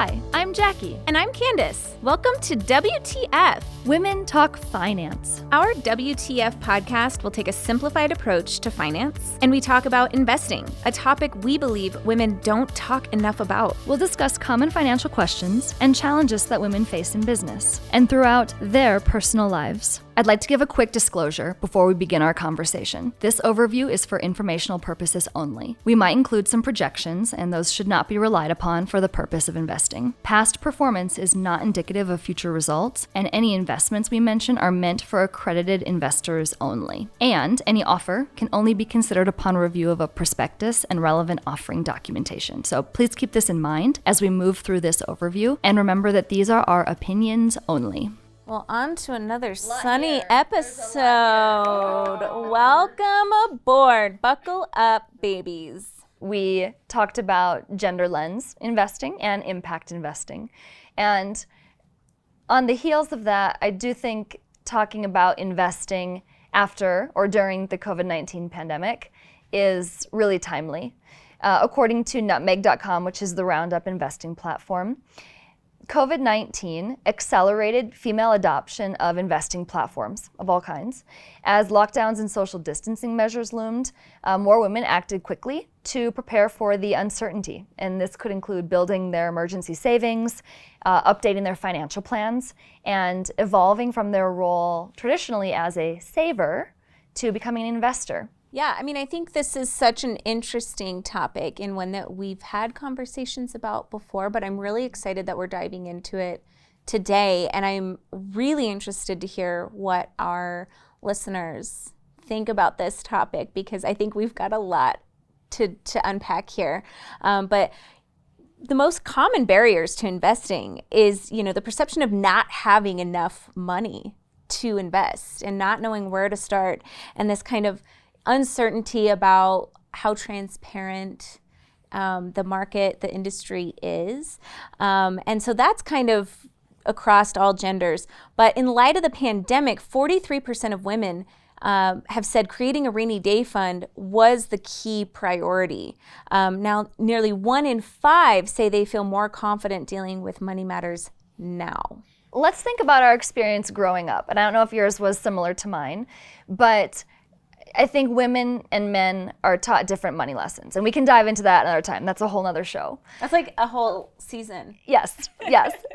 Hi, I'm Jackie. And I'm Candace. Welcome to WTF. Women Talk Finance. Our WTF podcast will take a simplified approach to finance, and we talk about investing, a topic we believe women don't talk enough about. We'll discuss common financial questions and challenges that women face in business and throughout their personal lives. I'd like to give a quick disclosure before we begin our conversation. This overview is for informational purposes only. We might include some projections, and those should not be relied upon for the purpose of investing. Past performance is not indicative of future results, and any investments we mention are meant for accredited investors only. And any offer can only be considered upon review of a prospectus and relevant offering documentation. So please keep this in mind as we move through this overview, and remember that these are our opinions only. Well, on to another sunny episode. Welcome aboard. Buckle up, babies. We talked about gender lens investing and impact investing. And on the heels of that, I do think talking about investing after or during the COVID-19 pandemic is really timely. According to nutmeg.com, which is the Roundup investing platform, COVID-19 accelerated female adoption of investing platforms of all kinds. As lockdowns and social distancing measures loomed, more women acted quickly to prepare for the uncertainty. And this could include building their emergency savings, updating their financial plans, and evolving from their role traditionally as a saver to becoming an investor. Yeah, I mean, I think this is such an interesting topic and one that we've had conversations about before, but I'm really excited that we're diving into it today. And I'm really interested to hear what our listeners think about this topic, because I think we've got a lot to unpack here. But the most common barriers to investing is, the perception of not having enough money to invest and not knowing where to start, and this kind of uncertainty about how transparent the market, the industry is. And so that's kind of across all genders. But in light of the pandemic, 43% of women have said creating a rainy day fund was the key priority. Now, nearly 1 in 5 say they feel more confident dealing with money matters now. Let's think about our experience growing up. And I don't know if yours was similar to mine, but I think women and men are taught different money lessons, and we can dive into that another time. That's a whole nother show. That's like a whole season. Yes.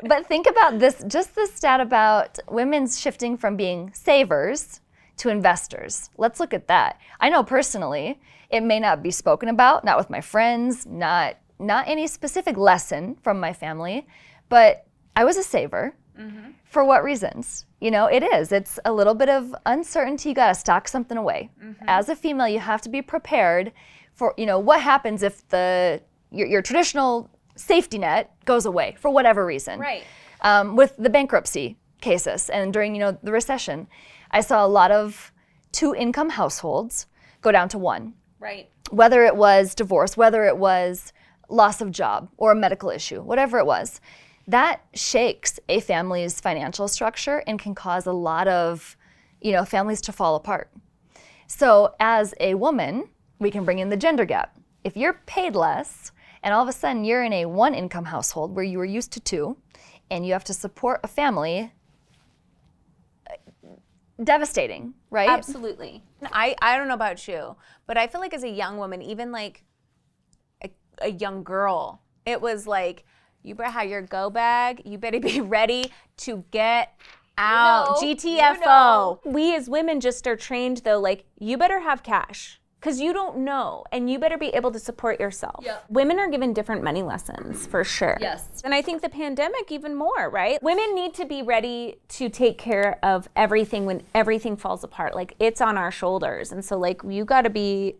But think about this, just this stat about women's shifting from being savers to investors. Let's look at that. I know personally, it may not be spoken about, not with my friends, not any specific lesson from my family, but I was a saver. Mm-hmm. For what reasons? It's a little bit of uncertainty. You got to stock something away. Mm-hmm. As a female, you have to be prepared for, what happens if your traditional safety net goes away for whatever reason. Right. With the bankruptcy cases and during, the recession, I saw a lot of 2-income households go down to 1. Right. Whether it was divorce, whether it was loss of job or a medical issue, whatever it was. That shakes a family's financial structure and can cause a lot of, families to fall apart. So as a woman, we can bring in the gender gap. If you're paid less and all of a sudden you're in a 1-income household where you were used to 2 and you have to support a family, devastating, right? Absolutely. I don't know about you, but I feel like as a young woman, even like a young girl, it was like, you better have your go bag. You better be ready to get out. GTFO. We as women just are trained though, like, you better have cash because you don't know, and you better be able to support yourself. Yep. Women are given different money lessons for sure. Yes. And I think the pandemic even more, right? Women need to be ready to take care of everything when everything falls apart. Like, it's on our shoulders. And so like, you got to be,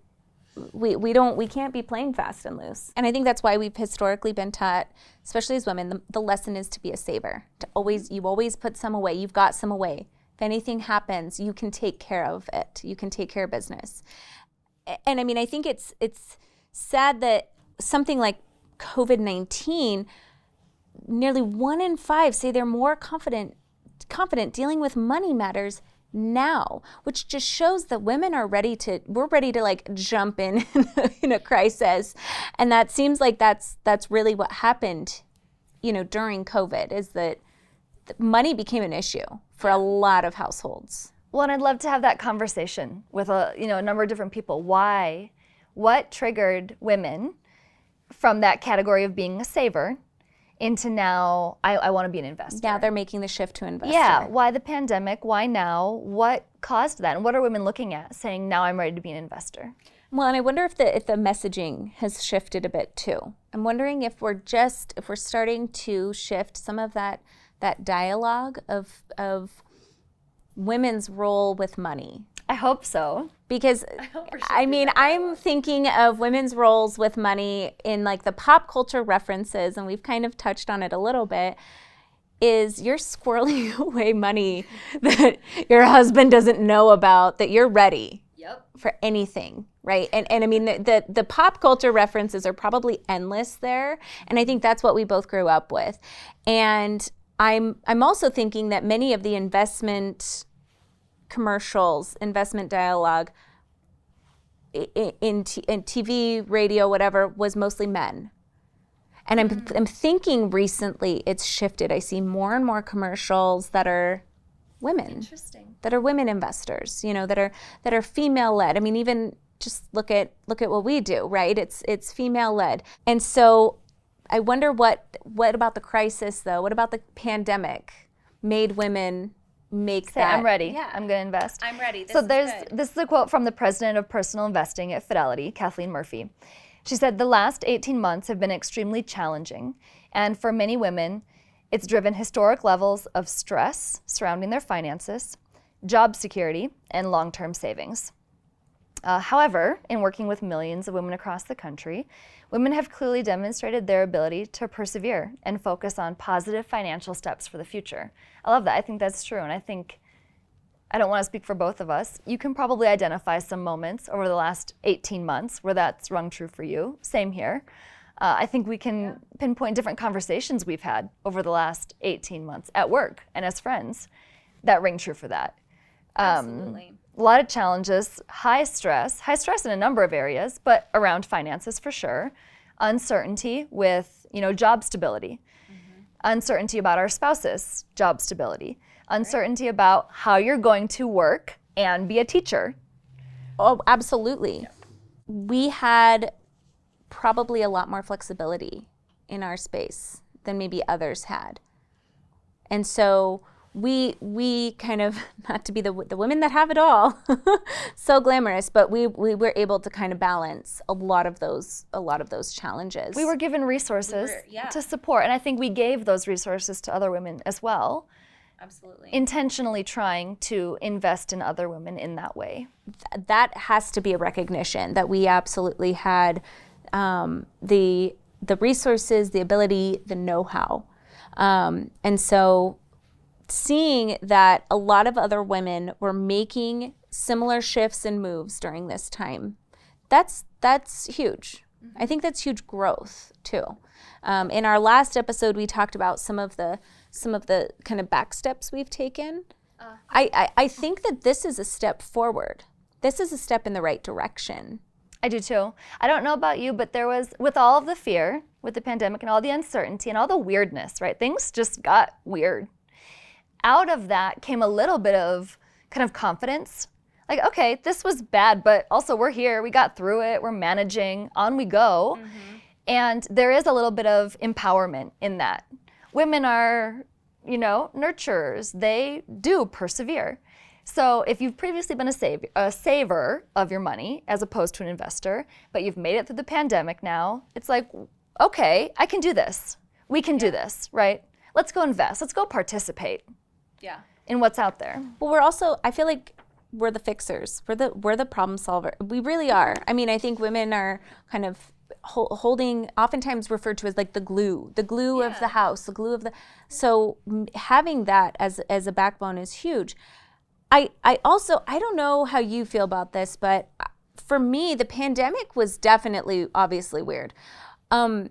we can't be playing fast and loose. And I think that's why we've historically been taught, especially as women, the lesson is to be a saver. You always put some away. You've got some away. If anything happens, you can take care of it. You can take care of business. And I mean, I think it's sad that something like COVID-19, nearly 1 in 5 say they're more confident dealing with money matters now, which just shows that women are ready to like jump in a crisis. And that seems like that's really what happened during COVID is that money became an issue for a lot of households. Well, and I'd love to have that conversation with a number of different people. Why? What triggered women from that category of being a saver into now, I want to be an investor? Now they're making the shift to investor. Yeah, why the pandemic? Why now? What caused that? And what are women looking at saying, now I'm ready to be an investor? Well, and I wonder if the messaging has shifted a bit too. I'm wondering if we're starting to shift some of that dialogue of women's role with money. I hope so. Because I'm thinking of women's roles with money in like the pop culture references, and we've kind of touched on it a little bit, is you're squirreling away money that your husband doesn't know about, that you're ready for anything, right? And I mean, the pop culture references are probably endless there, and I think that's what we both grew up with. And I'm also thinking that many of the investment commercials, investment dialogue in TV, radio, whatever, was mostly men. And I'm thinking recently it's shifted. I see more and more commercials that are women. Interesting. That are women investors, that are female led. I mean, even just look at what we do, right? It's female led. And so I wonder what about the crisis though? What about the pandemic made women make that? I'm ready. Yeah. I'm going to invest. I'm ready. This is a quote from the president of personal investing at Fidelity, Kathleen Murphy. She said, "The last 18 months have been extremely challenging, and for many women, it's driven historic levels of stress surrounding their finances, job security, and long-term savings. However, in working with millions of women across the country, women have clearly demonstrated their ability to persevere and focus on positive financial steps for the future." I love that. I think that's true. And I don't want to speak for both of us. You can probably identify some moments over the last 18 months where that's rung true for you. Same here. I think we can pinpoint different conversations we've had over the last 18 months at work and as friends that ring true for that. Absolutely. A lot of challenges, high stress in a number of areas, but around finances for sure. Uncertainty with, job stability. Uncertainty about our spouse's job stability. Uncertainty about how you're going to work and be a teacher. Oh, absolutely. Yeah. We had probably a lot more flexibility in our space than maybe others had. And so we kind of, not to be the women that have it all, so glamorous, but we were able to kind of balance a lot of those challenges. We were given resources to support, and I think we gave those resources to other women as well. Absolutely. Intentionally trying to invest in other women in that way. That has to be a recognition that we absolutely had the resources, the ability, the know-how. And so seeing that a lot of other women were making similar shifts and moves during this time, that's huge. I think that's huge growth too. In our last episode, we talked about some of the kind of back steps we've taken. I think that this is a step forward. This is a step in the right direction. I do too. I don't know about you, but there was, with all of the fear, with the pandemic and all the uncertainty and all the weirdness, right? Things just got weird. Out of that came a little bit of kind of confidence. Like, okay, this was bad, but also we're here, we got through it, we're managing, on we go. And there is a little bit of empowerment in that. Women are, nurturers. They do persevere. So if you've previously been a saver of your money as opposed to an investor, but you've made it through the pandemic now, it's like, okay, I can do this. We can do this, right? Let's go invest. Let's go participate in what's out there. Well, we're also, I feel like we're the fixers. We're the problem solver. We really are. I mean, I think women are kind of holding, oftentimes referred to as like the glue of the house, the glue of the, so having that as a backbone is huge. I also, I don't know how you feel about this, but for me, the pandemic was definitely, obviously weird. Not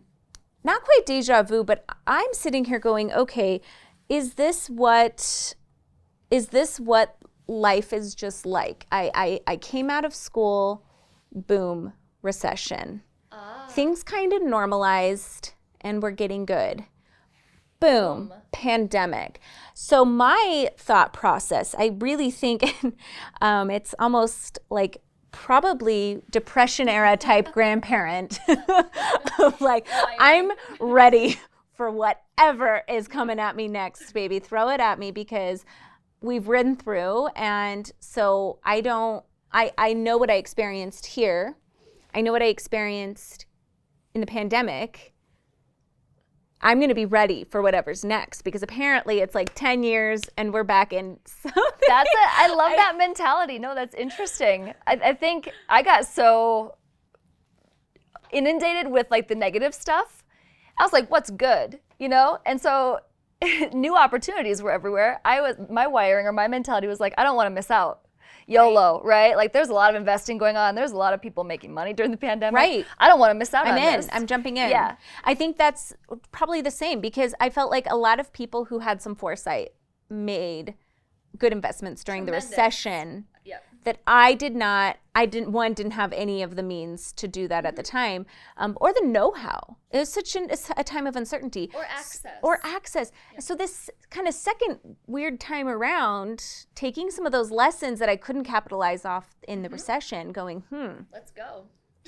quite deja vu, but I'm sitting here going, okay, is this what life is just like? I came out of school, boom, recession. Things kind of normalized and we're getting good. boom, pandemic. So my thought process, I really think it's almost like probably depression era type grandparent of like, I'm ready for whatever is coming at me next, baby. Throw it at me, because we've ridden through. And so I know what I experienced here. I know what I experienced in the pandemic. I'm going to be ready for whatever's next, because apparently it's like 10 years and we're back in something. I love that mentality. No, that's interesting. I think I got so inundated with like the negative stuff. I was like, what's good, And so new opportunities were everywhere. My wiring or my mentality was like, I don't want to miss out. YOLO, right? Like there's a lot of investing going on. There's a lot of people making money during the pandemic. Right. I don't want to miss out on this. I'm jumping in. Yeah. I think that's probably the same, because I felt like a lot of people who had some foresight made good investments during the recession. Yep. That I didn't have any of the means to do that at the time, or the know-how. It was such a time of uncertainty. Or access. Yep. So this kind of second weird time around, taking some of those lessons that I couldn't capitalize off in the recession, going, let's go.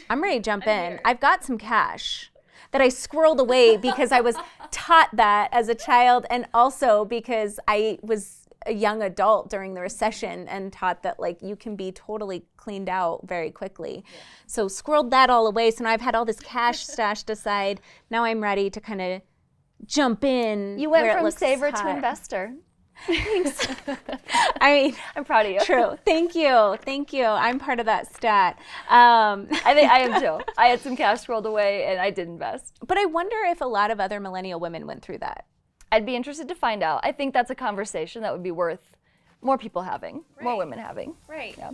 I'm ready to jump in. I've got some cash that I squirreled away because I was taught that as a child, and also because I was a young adult during the recession and taught that like you can be totally cleaned out very quickly. Yeah. So squirreled that all away. So now I've had all this cash stashed aside. Now I'm ready to kind of jump in. You went from saver to investor. Thanks. I mean, I'm proud of you. True. Thank you. I'm part of that stat. I think I am too. I had some cash rolled away and I did invest. But I wonder if a lot of other millennial women went through that. I'd be interested to find out. I think that's a conversation that would be worth more people having, more women having. Right. Yeah.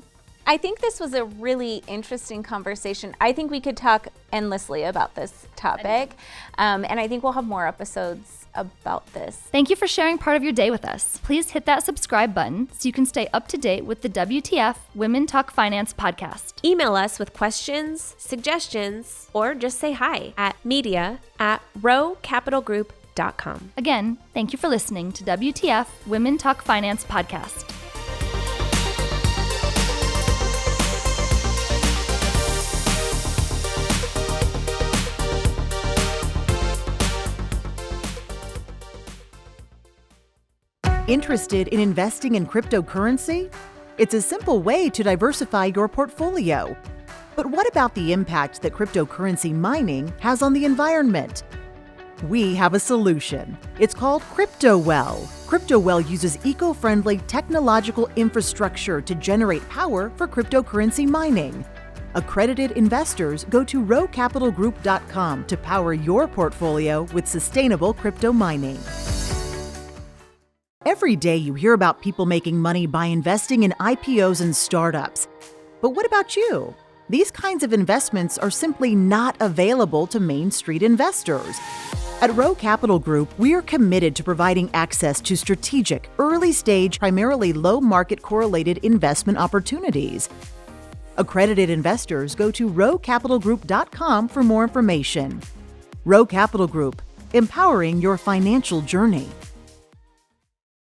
I think this was a really interesting conversation. I think we could talk endlessly about this topic. And I think we'll have more episodes about this. Thank you for sharing part of your day with us. Please hit that subscribe button so you can stay up to date with the WTF Women Talk Finance podcast. Email us with questions, suggestions, or just say hi at media@rowecapitalgroup.com. Again, thank you for listening to WTF Women Talk Finance podcast. Interested in investing in cryptocurrency? It's a simple way to diversify your portfolio. But what about the impact that cryptocurrency mining has on the environment? We have a solution. It's called CryptoWell. CryptoWell uses eco-friendly technological infrastructure to generate power for cryptocurrency mining. Accredited investors go to RoweCapitalGroup.com to power your portfolio with sustainable crypto mining. Every day you hear about people making money by investing in IPOs and startups. But what about you? These kinds of investments are simply not available to Main Street investors. At Rowe Capital Group, we are committed to providing access to strategic, early-stage, primarily low-market correlated investment opportunities. Accredited investors go to RoweCapitalGroup.com for more information. Rowe Capital Group, empowering your financial journey.